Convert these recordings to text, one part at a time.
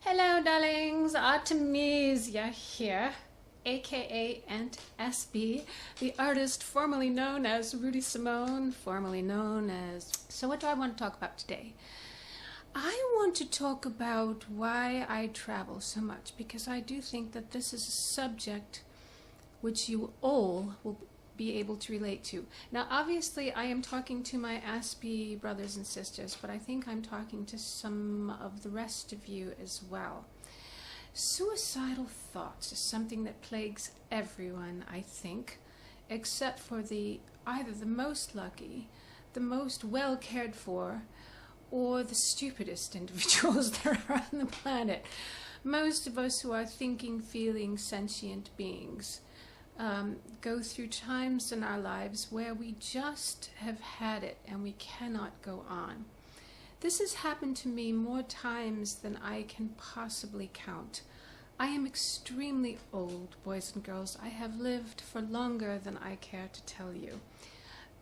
Hello, darlings. Artemisia here, aka Aunt Aspie, the artist formerly known as Rudy Simone, formerly known as... So what do I want to talk about today? I want to talk about why I travel so much, because I do think that this is a subject which you all will be able to relate to. Now, obviously, I am talking to my Aspie brothers and sisters, but I think I'm talking to some of the rest of you as well. Suicidal thoughts is something that plagues everyone, I think, except for either the most lucky, the most well cared for, or the stupidest individuals there are on the planet. Most of us who are thinking, feeling, sentient beings go through times in our lives where we just have had it and we cannot go on. This has happened to me more times than I can possibly count. I am extremely old, boys and girls. I have lived for longer than I care to tell you,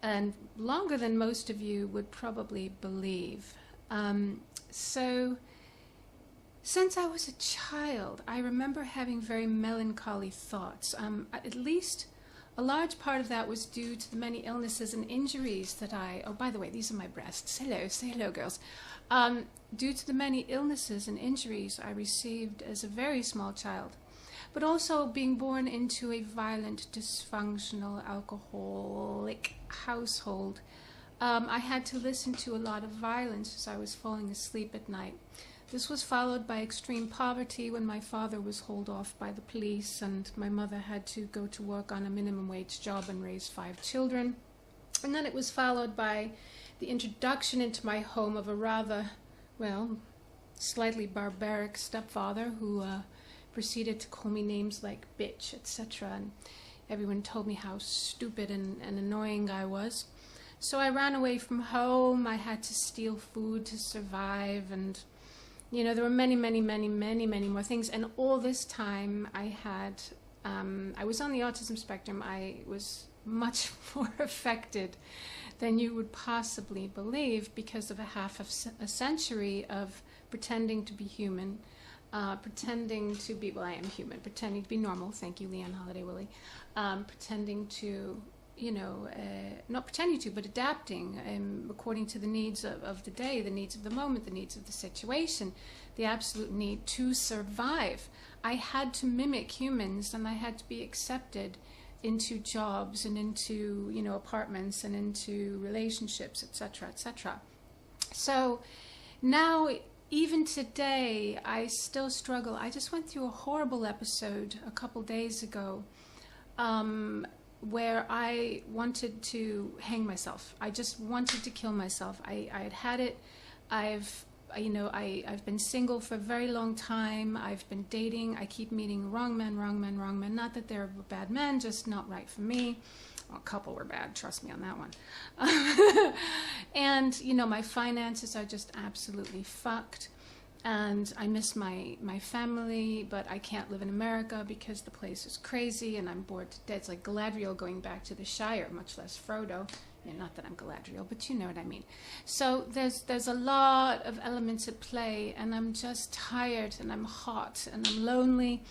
and longer than most of you would probably believe. Since I was a child, I remember having very melancholy thoughts. At least a large part of that was due to the many illnesses and injuries that oh, by the way, these are my breasts. Hello, say hello, girls. Due to the many illnesses and injuries I received as a very small child, but also being born into a violent, dysfunctional, alcoholic household, I had to listen to a lot of violence as I was falling asleep at night. This was followed by extreme poverty when my father was hauled off by the police and my mother had to go to work on a minimum wage job and raise 5 children. And then it was followed by the introduction into my home of a rather, well, slightly barbaric stepfather who proceeded to call me names like bitch, etc. And everyone told me how stupid and annoying I was. So I ran away from home. I had to steal food to survive, and there were many more things. And all this time I was on the autism spectrum. I was much more affected than you would possibly believe because of a century of pretending to be human, pretending to be, well, I am human, pretending to be normal. Thank you, Leon Holiday Willie. Pretending to, not pretending to, but adapting according to the needs of the day, the needs of the moment, the needs of the situation, the absolute need to survive. I had to mimic humans, and I had to be accepted into jobs and into, apartments and into relationships, etc., etc. So now, even today, I still struggle. I just went through a horrible episode a couple days ago, where I wanted to hang myself. I just wanted to kill myself. I had it. I've been single for a very long time. I've been dating. I keep meeting wrong men. Not that they're bad men, just not right for me. Well, a couple were bad, trust me on that one. And, my finances are just absolutely fucked. And I miss my family, but I can't live in America because the place is crazy and I'm bored to death. It's like Galadriel going back to the Shire, much less Frodo. Not that I'm Galadriel, but you know what I mean. So there's a lot of elements at play, and I'm just tired, and I'm hot, and I'm lonely.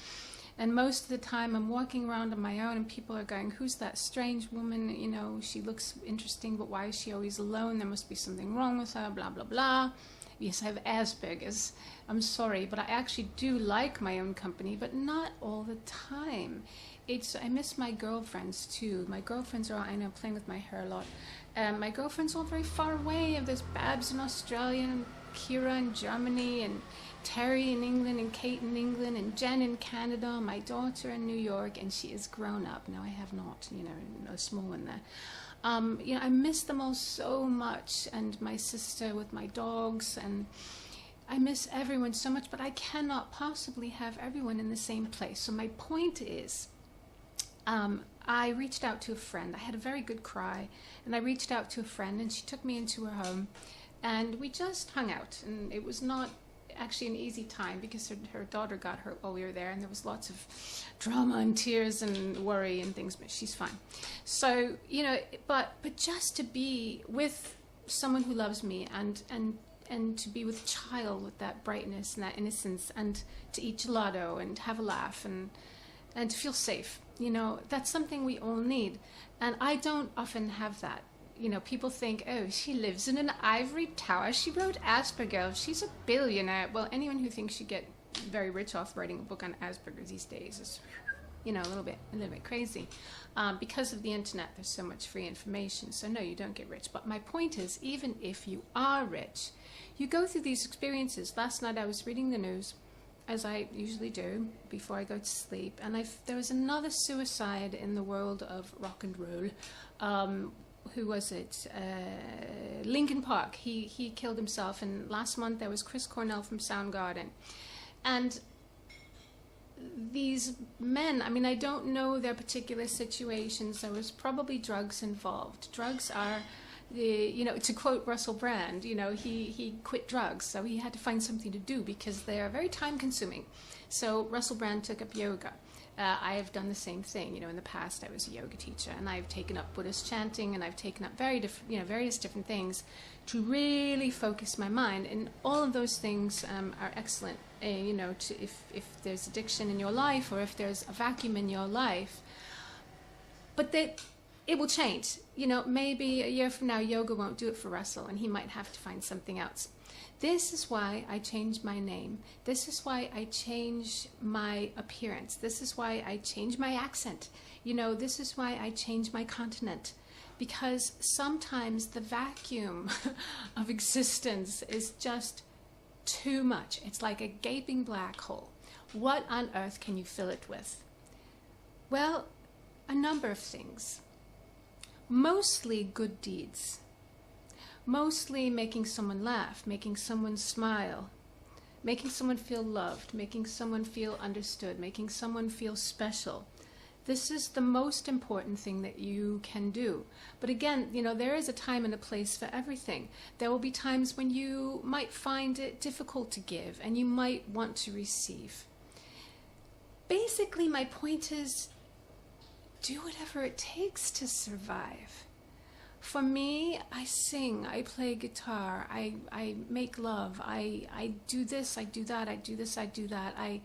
And most of the time I'm walking around on my own, and people are going, who's that strange woman? She looks interesting, but why is she always alone? There must be something wrong with her, blah, blah, blah. Yes, I have Aspergers. I'm sorry, but I actually do like my own company, but not all the time. I miss my girlfriends too. My girlfriends are, I know, playing with my hair a lot. My girlfriends are all very far away. There's Babs in Australia, and Kira in Germany, and Terry in England, and Kate in England, and Jen in Canada, my daughter in New York, and she is grown up. Now I have not, a small one there. I miss them all so much, and my sister with my dogs, and I miss everyone so much, but I cannot possibly have everyone in the same place. So my point is, I reached out to a friend. I had a very good cry, and I reached out to a friend, and she took me into her home, and we just hung out, and it was not actually an easy time because her daughter got hurt while we were there, and there was lots of drama and tears and worry and things, but she's fine. So, but just to be with someone who loves me and and to be with child with that brightness and that innocence, and to eat gelato and have a laugh and to feel safe. You know, that's something we all need. And I don't often have that. You know, people think, oh, she lives in an ivory tower. She wrote Aspergers. She's a billionaire. Well, anyone who thinks you get very rich off writing a book on Aspergers these days is, you know, a little bit crazy. Because of the internet, there's so much free information. So no, you don't get rich. But my point is, even if you are rich, you go through these experiences. Last night I was reading the news, as I usually do before I go to sleep, and there was another suicide in the world of rock and roll. Who was it? Linkin Park. He killed himself, and last month there was Chris Cornell from Soundgarden. And these men, I mean, I don't know their particular situations. There was probably drugs involved. Drugs are, you know, to quote Russell Brand, you know, he quit drugs, so he had to find something to do because they are very time consuming. So Russell Brand took up yoga. I have done the same thing. You know, in the past I was a yoga teacher, and I've taken up Buddhist chanting, and I've taken up various different things to really focus my mind. And all of those things are excellent. You know, if there's addiction in your life, or if there's a vacuum in your life, but that it will change. You know, maybe a year from now yoga won't do it for Russell, and he might have to find something else. This is why I changed my name. This is why I change my appearance. This is why I change my accent. You know, this is why I change my continent. Because sometimes the vacuum of existence is just too much. It's like a gaping black hole. What on earth can you fill it with? Well, a number of things. Mostly good deeds. Mostly making someone laugh, making someone smile, making someone feel loved, making someone feel understood, making someone feel special. This is the most important thing that you can do. But again, you know, there is a time and a place for everything. There will be times when you might find it difficult to give, and you might want to receive. Basically, my point is, do whatever it takes to survive. For me, I sing, I play guitar, I make love, I do this, I do that, I do this, I do that. I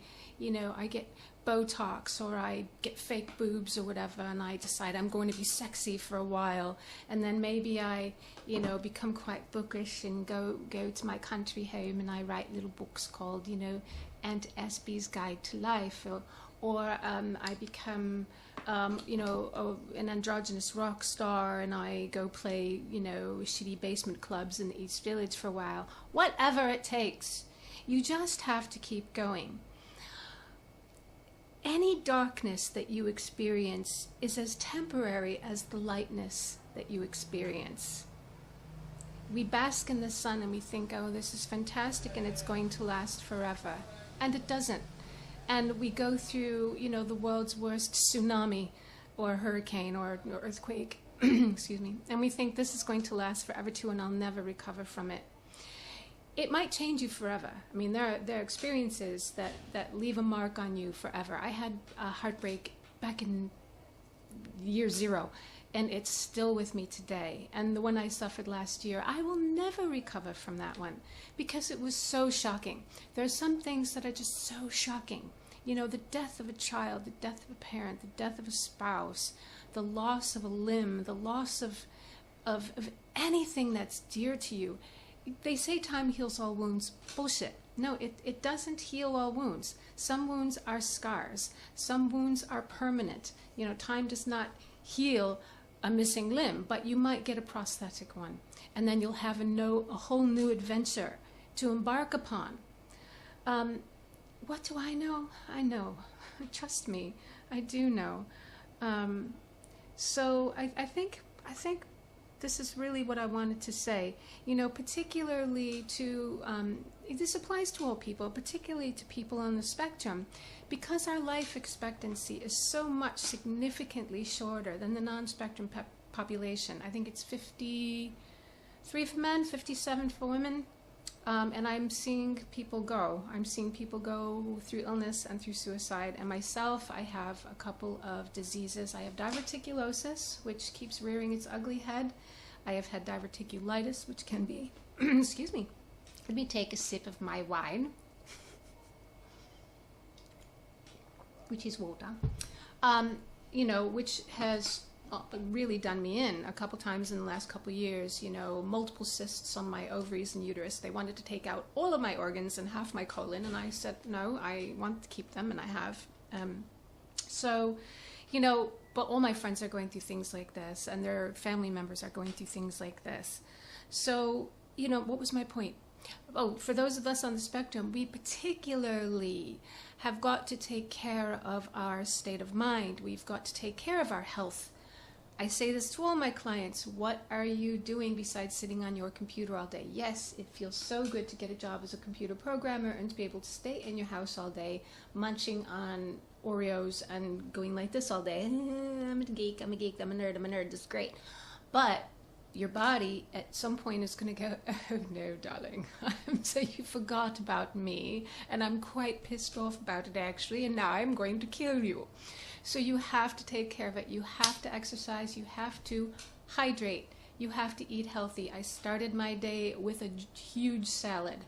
get Botox, or I get fake boobs or whatever, and I decide I'm going to be sexy for a while, and then maybe I, you know, become quite bookish and go to my country home, and I write little books called, you know, Aunt Aspies Guide to Life, or I become an androgynous rock star, and I go play, you know, shitty basement clubs in the East Village for a while. Whatever it takes. You just have to keep going. Any darkness that you experience is as temporary as the lightness that you experience. We bask in the sun and we think, oh, this is fantastic and it's going to last forever. And it doesn't. And we go through, you know, the world's worst tsunami or hurricane or earthquake, excuse me, and we think this is going to last forever too, and I'll never recover from it. It might change you forever. I mean, there are experiences that leave a mark on you forever. I had a heartbreak back in year 0, and it's still with me today. And the one I suffered last year, I will never recover from that one because it was so shocking. There are some things that are just so shocking. You know, the death of a child, the death of a parent, the death of a spouse, the loss of a limb, the loss of anything that's dear to you. They say time heals all wounds. Bullshit. No, it doesn't heal all wounds. Some wounds are scars. Some wounds are permanent. You know, time does not heal a missing limb, but you might get a prosthetic one. And then you'll have a whole new adventure to embark upon. What do I know? I know. Trust me, I do know. So I think this is really what I wanted to say. You know, particularly to, this applies to all people, particularly to people on the spectrum, because our life expectancy is so much significantly shorter than the non-spectrum population. I think it's 53 for men, 57 for women. And I'm seeing people go. I'm seeing people go through illness and through suicide. And myself, I have a couple of diseases. I have diverticulosis, which keeps rearing its ugly head. I have had diverticulitis, which can be, excuse me, Let me take a sip of my wine, which is water, you know, which has really done me in a couple times in the last couple years. You know, multiple cysts on my ovaries and uterus. They wanted to take out all of my organs and half my colon, and I said, no, I want to keep them, and I have. So, you know, but all my friends are going through things like this, and their family members are going through things like this. So, you know, what was my point? Oh, for those of us on the spectrum, we particularly have got to take care of our state of mind. We've got to take care of our health. I say this to all my clients. What are you doing besides sitting on your computer all day? Yes, it feels so good to get a job as a computer programmer and to be able to stay in your house all day, munching on Oreos and going like this all day. I'm a geek, I'm a nerd, this is great. But your body at some point is going to go, oh no, darling, so you forgot about me, and I'm quite pissed off about it actually, and now I'm going to kill you. So you have to take care of it. You have to exercise. You have to hydrate. You have to eat healthy. I started my day with a huge salad.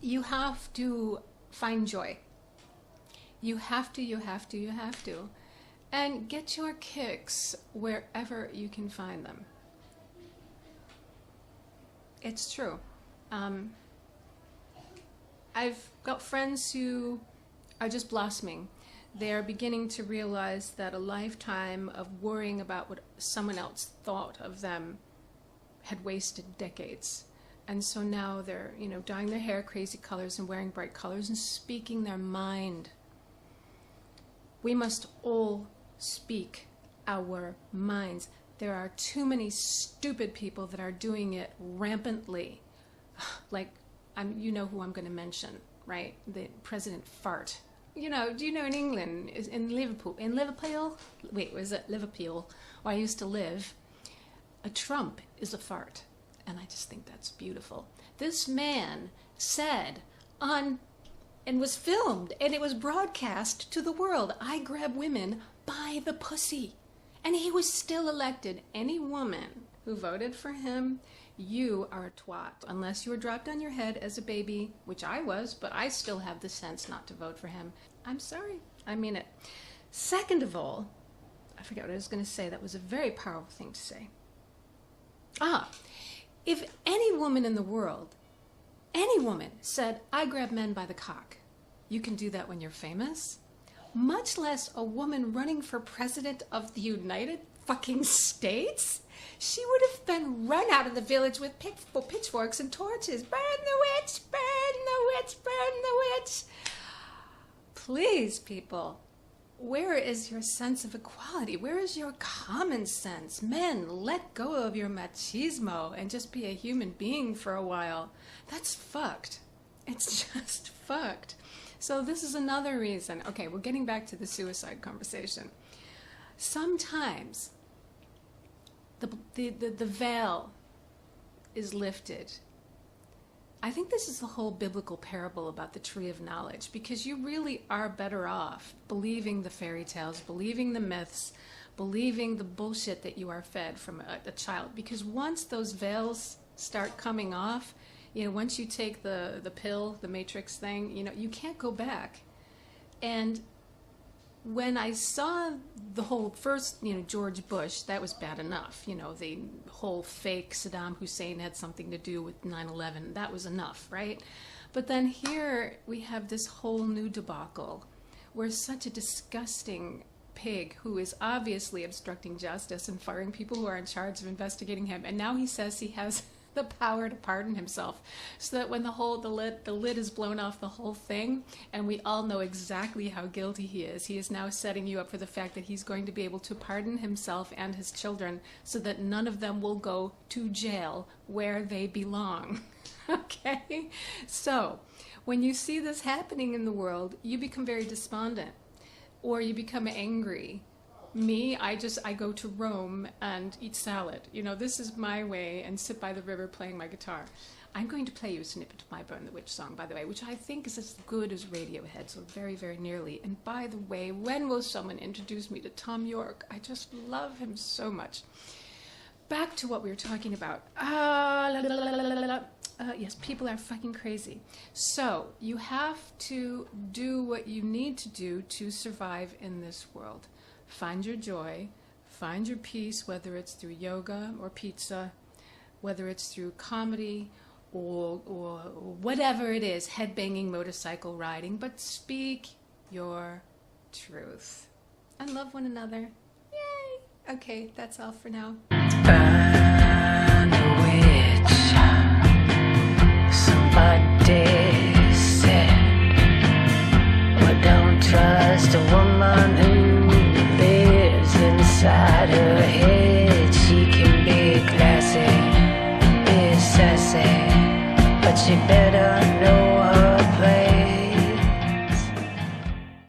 You have to find joy. You have to. And get your kicks wherever you can find them. It's true. I've got friends who are just blossoming. They are beginning to realize that a lifetime of worrying about what someone else thought of them had wasted decades. And so now they're, you know, dyeing their hair crazy colors and wearing bright colors and speaking their mind. We must all speak our minds. There are too many stupid people that are doing it rampantly. Like, you know who I'm going to mention, right? The President Fart. You know, do you know in England, in Liverpool, wait, was it Liverpool, where I used to live, a Trump is a fart. And I just think that's beautiful. This man said on, and was filmed, and it was broadcast to the world, I grab women by the pussy. And he was still elected. Any woman who voted for him, you are a twat. Unless you were dropped on your head as a baby, which I was, but I still have the sense not to vote for him. I'm sorry. I mean it. Second of all, I forget what I was going to say. That was a very powerful thing to say. If any woman in the world, any woman said, I grab men by the cock, you can do that when you're famous, much less a woman running for president of the United fucking States. She would have been run out of the village with pitchforks and torches. Burn the witch, burn the witch, burn the witch. Please, people, where is your sense of equality? Where is your common sense? Men, let go of your machismo and just be a human being for a while. That's fucked. It's just fucked. So this is another reason. Okay, we're getting back to the suicide conversation. Sometimes the veil is lifted. I think this is the whole biblical parable about the tree of knowledge, because you really are better off believing the fairy tales, believing the myths, believing the bullshit that you are fed from a child. Because once those veils start coming off, you know, once you take the pill, the matrix thing, you know, you can't go back. And when I saw the whole first, you know, George Bush, that was bad enough. You know, the whole fake Saddam Hussein had something to do with 9/11. That was enough, right? But then here we have this whole new debacle where such a disgusting pig who is obviously obstructing justice and firing people who are in charge of investigating him. And now he says he has the power to pardon himself, so that when the lid is blown off the whole thing, and we all know exactly how guilty he is now setting you up for the fact that he's going to be able to pardon himself and his children, so that none of them will go to jail where they belong. Okay? So, when you see this happening in the world, you become very despondent, or you become angry. Me, I go to Rome and eat salad. You know, this is my way, and sit by the river playing my guitar. I'm going to play you a snippet of my Burn the Witch song, by the way, which I think is as good as Radiohead, so very, very nearly. And by the way, when will someone introduce me to Tom York? I just love him so much. back to what we were talking about. Yes, people are fucking crazy. So you have to do what you need to do to survive in this world. Find your joy, find your peace, whether it's through yoga or pizza, whether it's through comedy or whatever it is, headbanging, motorcycle riding, but speak your truth. And love one another. Yay! Okay, that's all for now.